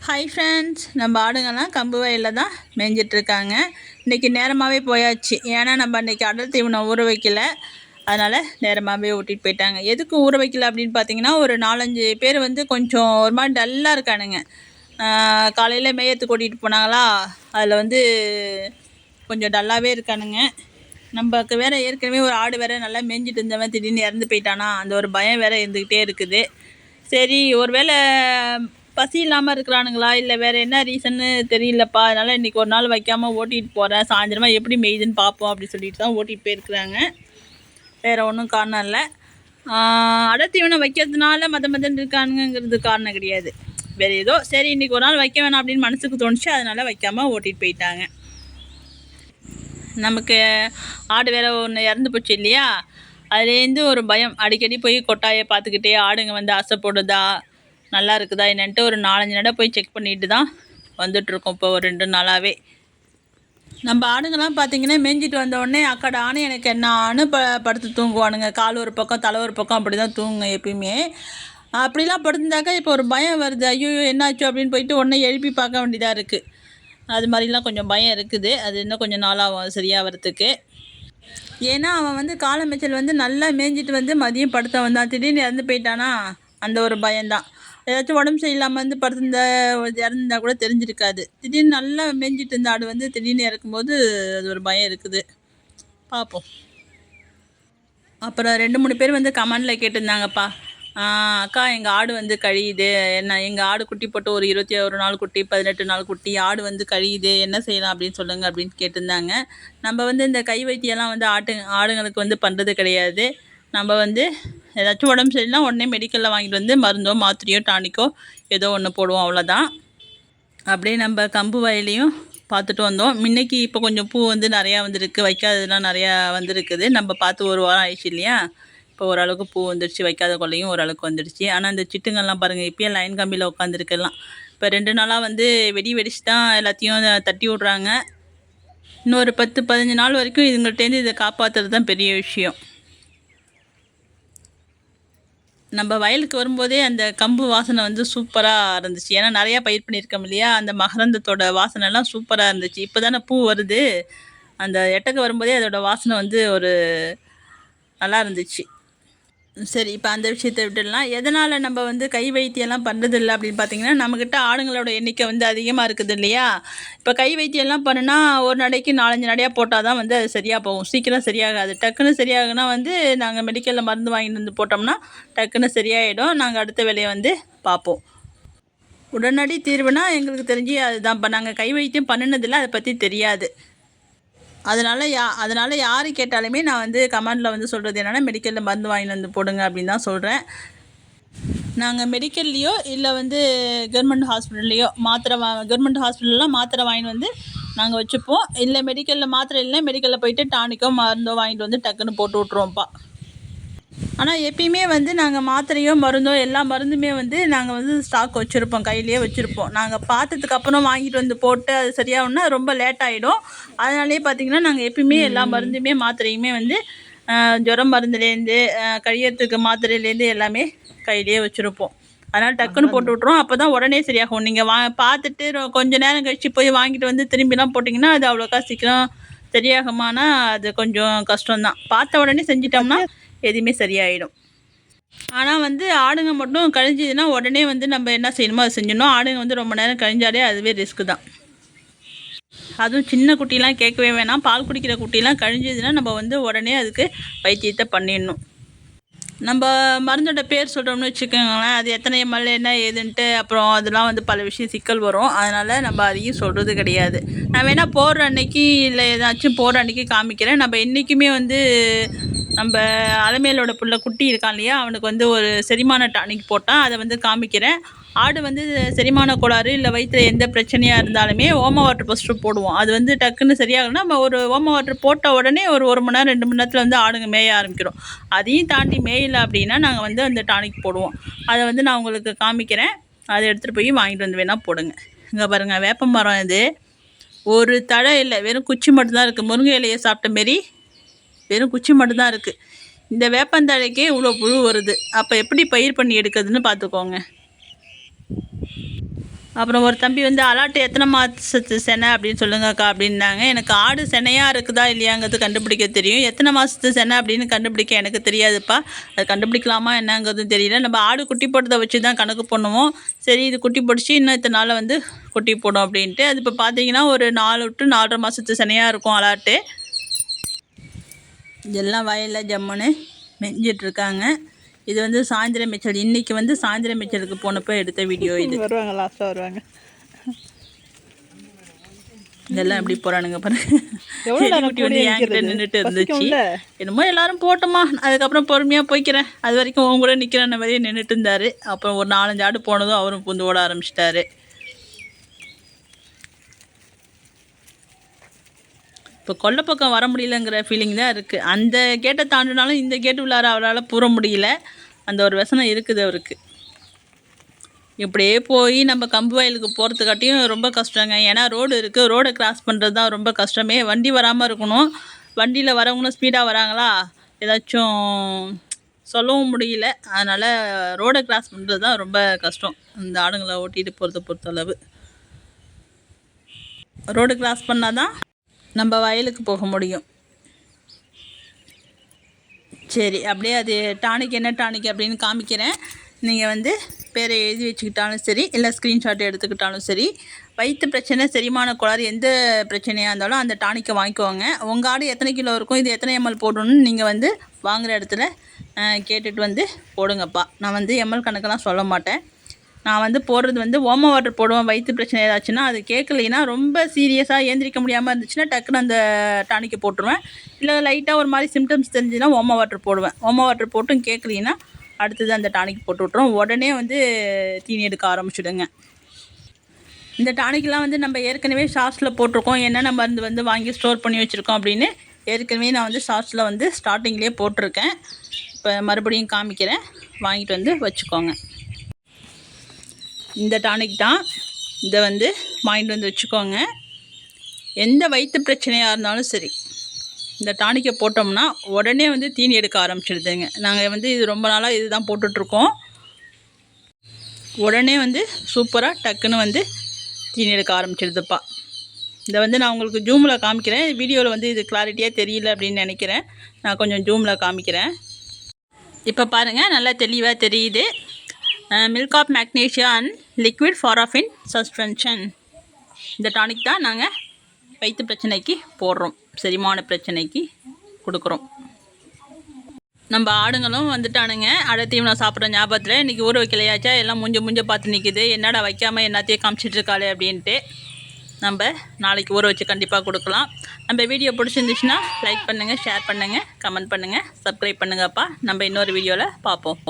Hi friends, நம்ம ஆடுங்கள்லாம் கம்பு வயலில் தான் மேய்ஞ்சிட்ருக்காங்க. இன்றைக்கி நேரமாகவே போயாச்சு. ஏன்னா நம்ம இன்றைக்கி அடர் தீவனம் ஊற வைக்கல, அதனால் நேரமாகவே ஓட்டிகிட்டு போயிட்டாங்க. எதுக்கு ஊற வைக்கல அப்படின்னு பார்த்தீங்கன்னா, ஒரு 4-5 பேர் வந்து கொஞ்சம் ஒரு மாதிரி டல்லாக இருக்கானுங்க. காலையில் மேயத்துக்கு ஓட்டிகிட்டு போனாங்களா, அதில் வந்து கொஞ்சம் டல்லாகவே இருக்கானுங்க. நமக்கு வேறு ஏற்கனவே ஒரு ஆடு வேறு நல்லா மேய்ஞ்சிட்டு இருந்தவன் திடீர்னு இறந்து போயிட்டானா, அந்த ஒரு பயம் வேறு இருந்துக்கிட்டே இருக்குது. சரி, ஒரு வேளை பசி இல்லாமல் இருக்கிறானுங்களா இல்லை வேறு என்ன ரீசன்னு தெரியலப்பா, அதனால் இன்றைக்கி ஒரு நாள் வைக்காமல் ஓட்டிகிட்டு போகிறேன், சாயந்தரமாக எப்படி மேய்துன்னு பார்ப்போம் அப்படின்னு சொல்லிட்டு தான் ஓட்டிகிட்டு போயிருக்கிறாங்க. வேறு ஒன்றும் காரணம் இல்லை. அடத்தீவனம் வைக்கிறதுனால மதன்னு இருக்கானுங்கிறது காரணம் கிடையாது. வேறு ஏதோ சரி இன்றைக்கி ஒரு நாள் வைக்க வேணாம் அப்படின்னு மனசுக்கு தோணுச்சு, அதனால் வைக்காமல் ஓட்டிகிட்டு போயிட்டாங்க. நமக்கு ஆடு வேறு ஒன்று இறந்து போச்சு இல்லையா, அதுலேருந்து ஒரு பயம். அடிக்கடி போய் கொட்டாயை பார்த்துக்கிட்டே ஆடுங்க வந்து ஆசைப்படுதா, நல்லா இருக்குதா என்னன்ட்டு ஒரு 4-5 நடை போய் செக் பண்ணிட்டு தான் வந்துட்ருக்கோம். இப்போ ஒரு 2 நாளாகவே நம்ம ஆடுங்கள்லாம் பார்த்திங்கன்னா மேய்ஞ்சிட்டு வந்தோடனே அக்கடானு எனக்கு என்னான்னு படுத்து தூங்குவானுங்க. கால் ஒரு பக்கம் தலை ஒரு பக்கம் அப்படி தான் தூங்குங்க எப்பயுமே. அப்படிலாம் படுத்துருந்தாக்கா இப்போ ஒரு பயம் வருது. ஐயோ என்னாச்சு அப்படின்னு போயிட்டு உடனே எழுப்பி பார்க்க வேண்டியதாக இருக்குது. அது மாதிரிலாம் கொஞ்சம் பயம் இருக்குது. அது இன்னும் கொஞ்சம் நாளாகும் சரியாகிறதுக்கு. ஏன்னா அவன் வந்து காளை மேய்ச்சல் வந்து நல்லா மேய்ஞ்சிட்டு வந்து மதியம் படுத்த வந்தான், திடீர்னு இறந்து போயிட்டானா, அந்த ஒரு பயம்தான். ஏதாச்சும் உடம்பு சரியில்லாமல் வந்து படுத்திருந்தா இறந்துருந்தா கூட தெரிஞ்சிருக்காது. திடீர்னு நல்லா மேய்ஞ்சிட்டு இருந்த ஆடு வந்து திடீர்னு இறக்கும்போது அது ஒரு பயம் இருக்குது. பார்ப்போம். அப்புறம் 2-3 பேர் வந்து கமெண்டில் கேட்டிருந்தாங்கப்பா, அக்கா எங்கள் ஆடு வந்து கழியுது, என்ன எங்கள் ஆடு குட்டி போட்டு ஒரு 21 நாள் குட்டி 18 நாள் குட்டி ஆடு வந்து கழியுது, என்ன செய்யலாம் அப்படின்னு சொல்லுங்கள் அப்படின்னு கேட்டிருந்தாங்க. நம்ம வந்து இந்த கை வைத்தியெல்லாம் வந்து ஆடுங்களுக்கு வந்து பண்ணுறது கிடையாது. நம்ம வந்து ஏதாச்சும் உடம்பு சரியில்லைனா உடனே மெடிக்கலில் வாங்கிட்டு வந்து மருந்தோ மாத்திரையோ டானிக்கோ ஏதோ ஒன்று போடுவோம், அவ்வளோதான். அப்படியே நம்ம கம்பு வயலையும் பார்த்துட்டு வந்தோம். முன்னைக்கு இப்போ கொஞ்சம் பூ வந்து நிறையா வந்துருக்கு, வைக்காததுலாம் நிறையா வந்துருக்குது. நம்ம பார்த்து ஒரு வாரம் ஆயிடுச்சு இல்லையா, இப்போ ஓரளவுக்கு பூ வந்துடுச்சு, வைக்காத கொள்ளையும் ஓரளவுக்கு வந்துடுச்சு. ஆனால் இந்த சிட்டுங்கள்லாம் பாருங்கள், இப்போயே லைன் கம்பியில் உட்காந்துருக்கலாம். இப்போ 2 நாளாக வந்து வெடிச்சு தான் எல்லாத்தையும் தட்டி விட்றாங்க. இன்னொரு 10-15 நாள் வரைக்கும் இதுங்கள்டேருந்து இதை காப்பாற்றுறது தான் பெரிய விஷயம். நம்ம வயலுக்கு வரும்போதே அந்த கம்பு வாசனை வந்து சூப்பராக இருந்துச்சு. ஏன்னா நிறையா பயிர் பண்ணியிருக்கோம் இல்லையா, அந்த மகரந்தத்தோட வாசனைலாம் சூப்பராக இருந்துச்சு. இப்போ தானே பூ வருது, அந்த எட்டக்கு வரும்போதே அதோடய வாசனை வந்து ஒரு நல்லா இருந்துச்சு. சரி, இப்போ அந்த விஷயத்தை விட்டுடலாம். எதனால் நம்ம வந்து கை வைத்தியம்லாம் பண்ணுறதில்ல அப்படின்னு பார்த்தீங்கன்னா, நம்மக்கிட்ட ஆடுங்களோட எண்ணிக்கை வந்து அதிகமாக இருக்குது இல்லையா. இப்போ கை வைத்தியம்லாம் பண்ணுனா ஒரு நடைக்கு 4-5 நடையாக போட்டால் தான் வந்து அது சரியாக போகும். சீக்கிரம் சரியாகாது. டக்குன்னு சரியாகுனா வந்து நாங்கள் மெடிக்கலில் மருந்து வாங்கிட்டு வந்து போட்டோம்னா டக்குன்னு சரியாயிடும். நாங்கள் அடுத்த வேலையை வந்து பார்ப்போம். உடனடி தீர்வுனா எங்களுக்கு தெரிஞ்சு அதுதான். இப்போ நாங்கள் கை வைத்தியம் பண்ணினதில்லை, அதை பற்றி தெரியாது. அதனால் யார் கேட்டாலுமே நான் வந்து கமெண்டில் வந்து சொல்கிறது என்னென்னா, மெடிக்கலில் மருந்து வாங்கிட்டு வந்து போடுங்க அப்படின்னு தான் சொல்கிறேன். நாங்கள் மெடிக்கல்லையோ இல்லை வந்து கவர்மெண்ட் ஹாஸ்பிட்டல்லையோ கவர்மெண்ட் ஹாஸ்பிட்டல்லாம் மாத்திரை வாங்கிட்டு வந்து நாங்கள் வச்சுப்போம். இல்லை மெடிக்கலில் மாத்திரை இல்லைன்னா மெடிக்கலில் போயிட்டு டானிக்கோ மருந்தோ வாங்கிட்டு வந்து டக்குன்னு போட்டு விட்ருவோம்ப்பா. ஆனால் எப்பயுமே வந்து நாங்கள் மாத்திரையோ மருந்தோ எல்லா மருந்துமே வந்து நாங்கள் வந்து ஸ்டாக் வச்சுருப்போம், கையிலேயே வச்சுருப்போம். நாங்கள் பார்த்ததுக்கப்புறம் வாங்கிட்டு வந்து போட்டு அது சரியாகும்னா ரொம்ப லேட் ஆகிடும். அதனாலேயே பார்த்திங்கன்னா நாங்கள் எப்பயுமே எல்லா மருந்துமே மாத்திரையுமே வந்து ஜுரம் மருந்துலேருந்து கழியறதுக்கு மாத்திரையிலேருந்து எல்லாமே கையிலேயே வச்சுருப்போம். அதனால் டக்குன்னு போட்டு விட்ருவோம். அப்போ தான் உடனே சரியாகும். நீங்கள் பார்த்துட்டு கொஞ்சம் நேரம் கழித்து போய் வாங்கிட்டு வந்து திரும்பிலாம் போட்டிங்கன்னா அது அவ்வளோக்கா சீக்கிரம் சரியாகுமானா அது கொஞ்சம் கஷ்டம்தான். பார்த்த உடனே செஞ்சிட்டோம்னா எதுவுமே சரியாயிடும். ஆனால் வந்து ஆடுங்க மட்டும் கழிஞ்சதுன்னா உடனே வந்து நம்ம என்ன செய்யணுமோ அதை செஞ்சிடணும். ஆடுங்க வந்து ரொம்ப நேரம் கழிஞ்சாலே அதுவே ரிஸ்க்கு தான். அதுவும் சின்ன குட்டிலாம் கேட்கவே வேணாம். பால் குடிக்கிற குட்டிலாம் கழிஞ்சதுன்னா நம்ம வந்து உடனே அதுக்கு வைத்தியத்தை பண்ணிடணும். நம்ம மருந்தோட பேர் சொல்கிறோம்னு வச்சுக்கோங்களேன், அது எத்தனை எம்எல் என்ன ஏதுன்ட்டு அப்புறம் அதெல்லாம் வந்து பல விஷயம் சிக்கல் வரும். அதனால் நம்ம அதையும் சொல்கிறது கிடையாது. நான் வேணால் போடுற அன்னைக்கு இல்லை ஏதாச்சும் போடுற அன்றைக்கி காமிக்கிறேன். நம்ம என்றைக்குமே வந்து நம்ம அலமேலோட புள்ள குட்டி இருக்கான் இல்லையா, அவனுக்கு வந்து ஒரு செரிமான டானிக் போட்டால் அதை வந்து காமிக்கிறேன். ஆடு வந்து செரிமான கோளாறு இல்லை வயிற்றில் எந்த பிரச்சனையாக இருந்தாலுமே ஓம வாட்டர் ஃபஸ்ட்டு போடுவோம். அது வந்து டக்குன்னு சரியாகணும்னா நம்ம ஒரு ஓம வாட்டர் போட்ட உடனே ஒரு 1 மணி நேரம் 2 மணி நேரத்தில் வந்து ஆடுங்க மேய ஆரம்பிக்கிறோம். அதையும் தாண்டி மேயலை அப்படின்னா நாங்கள் வந்து அந்த டானிக் போடுவோம். அதை வந்து நான் உங்களுக்கு காமிக்கிறேன். அதை எடுத்துகிட்டு போய் வாங்கிட்டு வந்து வேணால் போடுங்க. இங்கே பாருங்கள், வேப்ப மரம் இது ஒரு தழை இல்லை, வெறும் குச்சி மட்டும்தான் இருக்குது. முருங்கை இலையை சாப்பிட்ட மாரி வெறும் குச்சி மட்டும்தான் இருக்குது. இந்த வேப்பந்தழைக்கே இவ்வளோ புழு வருது. அப்போ எப்படி பயிர் பண்ணி எடுக்கிறதுன்னு பார்த்துக்கோங்க. அப்புறம் ஒரு தம்பி வந்து அலாட்டு எத்தனை மாதத்து செனை அப்படின்னு சொல்லுங்கக்கா அப்படின்னாங்க. எனக்கு ஆடு செனையாக இருக்குதா இல்லையாங்கிறது கண்டுபிடிக்க தெரியும். எத்தனை மாதத்து செனை அப்படின்னு கண்டுபிடிக்க எனக்கு தெரியாதுப்பா. அது கண்டுபிடிக்கலாமா என்னங்கிறதும் தெரியல. நம்ம ஆடு குட்டி போட்டதை வச்சு தான் கணக்கு பண்ணுவோம். சரி இது குட்டி போட்டுச்சு இன்னும் இத்தனை நாளில் வந்து குட்டி போடும் அப்படின்ட்டு. அது இப்போ பார்த்தீங்கன்னா ஒரு 4 to 4.5 மாதத்து செனையாக இருக்கும் அலாட்டு. இதெல்லாம் வயலில் ஜம்முன்னு மெஞ்சிட்ருக்காங்க. இது வந்து சாயந்தரம் மேய்ச்சல். இன்றைக்கி வந்து சாயந்தரம் மேய்ச்சலுக்கு போனப்போ எடுத்த வீடியோ இது. வருவாங்க லாஸ்ட்டாக வருவாங்க. இதெல்லாம் எப்படி போகிறானுங்க பாருங்க. குட்டி வந்து என்கிட்ட நின்றுட்டு இருந்துச்சு. என்னமோ எல்லாரும் போட்டோமா, அதுக்கப்புறம் பொறுமையாக போய்க்கிறேன், அது வரைக்கும் உன் கூட நிற்கிறேன் மாதிரியே நின்றுட்டு இருந்தார். அப்புறம் ஒரு 4-5 ஆடு போனதும் அவரும் புந்து ஓட ஆரம்பிச்சிட்டாரு. இப்போ கொல்லை பக்கம் வர முடியலங்கிற ஃபீலிங் தான் இருக்குது. அந்த கேட்டை தாண்டினாலும் இந்த கேட்டு உள்ளார அவரால் பூர முடியல. அந்த ஒரு வசனம் இருக்குது அவருக்கு. இப்படியே போய் நம்ம கம்பு வயலுக்கு போகிறதுக்காட்டியும் ரொம்ப கஷ்டங்க. ஏன்னா ரோடு இருக்குது, ரோடை கிராஸ் பண்ணுறது தான் ரொம்ப கஷ்டமே. வண்டி வராமல் இருக்கணும். வண்டியில் வரவங்களும் ஸ்பீடாக வராங்களா, ஏதாச்சும் சொல்லவும் முடியல. அதனால் ரோடை கிராஸ் பண்ணுறது தான் ரொம்ப கஷ்டம் இந்த ஆடுங்களை ஓட்டிகிட்டு போகிறத பொறுத்தளவு. ரோடு கிராஸ் பண்ணால் தான் நம்ம வயலுக்கு போக முடியும். சரி, அப்படியே அது டானிக் என்ன டானிக் அப்படின்னு காமிக்கிறேன். நீங்கள் வந்து பேரை எழுதி வச்சுக்கிட்டாலும் சரி, இல்லை ஸ்க்ரீன்ஷாட் எடுத்துக்கிட்டாலும் சரி, வயிற்று பிரச்சனை, செரிமான கோளாறு, எந்த பிரச்சனையாக இருந்தாலும் அந்த டானிக்கை வாங்கிக்குவாங்க. உங்கள் ஆடு எத்தனை கிலோ இருக்கும், இது எத்தனை எம்எல் போடணும்னு நீங்கள் வந்து வாங்குகிற இடத்துல கேட்டுட்டு வந்து போடுங்கப்பா. நான் வந்து எம்எல் கணக்கெல்லாம் சொல்ல மாட்டேன். நான் வந்து போடுறது வந்து ஓம வாட்டர் போடுவேன். வயிற்று பிரச்சனை ஏதாச்சுன்னா அது கேட்கலைன்னா, ரொம்ப சீரியஸாக ஏந்திரிக்க முடியாமல் இருந்துச்சுன்னா டக்குன்னு அந்த டானிக்கை போட்டுருவேன். இல்லை லைட்டாக ஒரு மாதிரி சிம்டம்ஸ் தெரிஞ்சுன்னா ஓம வாட்டர் போடுவேன். ஓம வாட்டர் போட்டும் கேட்கலைன்னா அடுத்தது அந்த டானிக் போட்டு விட்ருவோம். உடனே வந்து தீனி எடுக்க ஆரம்பிச்சுடுங்க. இந்த டானிக்கெலாம் வந்து நம்ம ஏற்கனவே ஷார்ட்ஸில் போட்டிருக்கோம். என்னென்ன மருந்து வந்து வாங்கி ஸ்டோர் பண்ணி வச்சுருக்கோம் அப்படின்னு ஏற்கனவே நான் வந்து ஷார்ட்ஸில் வந்து ஸ்டார்டிங்லேயே போட்டிருக்கேன். இப்போ மறுபடியும் காமிக்கிறேன், வாங்கிட்டு வந்து வச்சுக்கோங்க. இந்த டானிக் தான், இதை வந்து வாங்கிட்டு வந்து வச்சுக்கோங்க. எந்த வயிற்று பிரச்சனையாக இருந்தாலும் சரி, இந்த டானிக்கை போட்டோம்னா உடனே வந்து தீனி எடுக்க ஆரம்பிச்சிடுதுங்க. நாங்கள் வந்து இது ரொம்ப நாளாக இது தான் போட்டுட்ருக்கோம். உடனே வந்து சூப்பராக டக்குன்னு வந்து தீனி எடுக்க ஆரம்பிச்சிடுதுப்பா. இதை வந்து நான் உங்களுக்கு ஜூமில் காமிக்கிறேன். வீடியோவில் வந்து இது கிளாரிட்டியாக தெரியல அப்படின்னு நினைக்கிறேன். நான் கொஞ்சம் ஜூமில் காமிக்கிறேன். இப்போ பாருங்கள், நல்லா தெளிவாக தெரியுது. Milk of magnesia and liquid paraffin suspension. இந்த டானிக் தான் நாங்கள் வயிற்று பிரச்சனைக்கு போடுறோம், செரிமான பிரச்சனைக்கு கொடுக்குறோம். நம்ம ஆடுங்களும் வந்துட்டானுங்க. அடை தீவனம் சாப்பிட்ற ஞாபகத்தில் இன்றைக்கி ஊற வைக்கலையாச்சா, எல்லாம் முஞ்ச பார்த்து நிற்கிது. என்னடா வைக்காமல் என்னத்தையும் காமிச்சிட்ருக்காளே அப்படின்ட்டு. நம்ம நாளைக்கு ஊற வச்சு கண்டிப்பாக கொடுக்கலாம். நம்ம வீடியோ பிடிச்சிருந்துச்சுன்னா லைக் பண்ணுங்கள், ஷேர் பண்ணுங்கள், கமெண்ட் பண்ணுங்கள், சப்ஸ்கிரைப் பண்ணுங்கப்பா. நம்ம இன்னொரு வீடியோவில் பார்ப்போம்.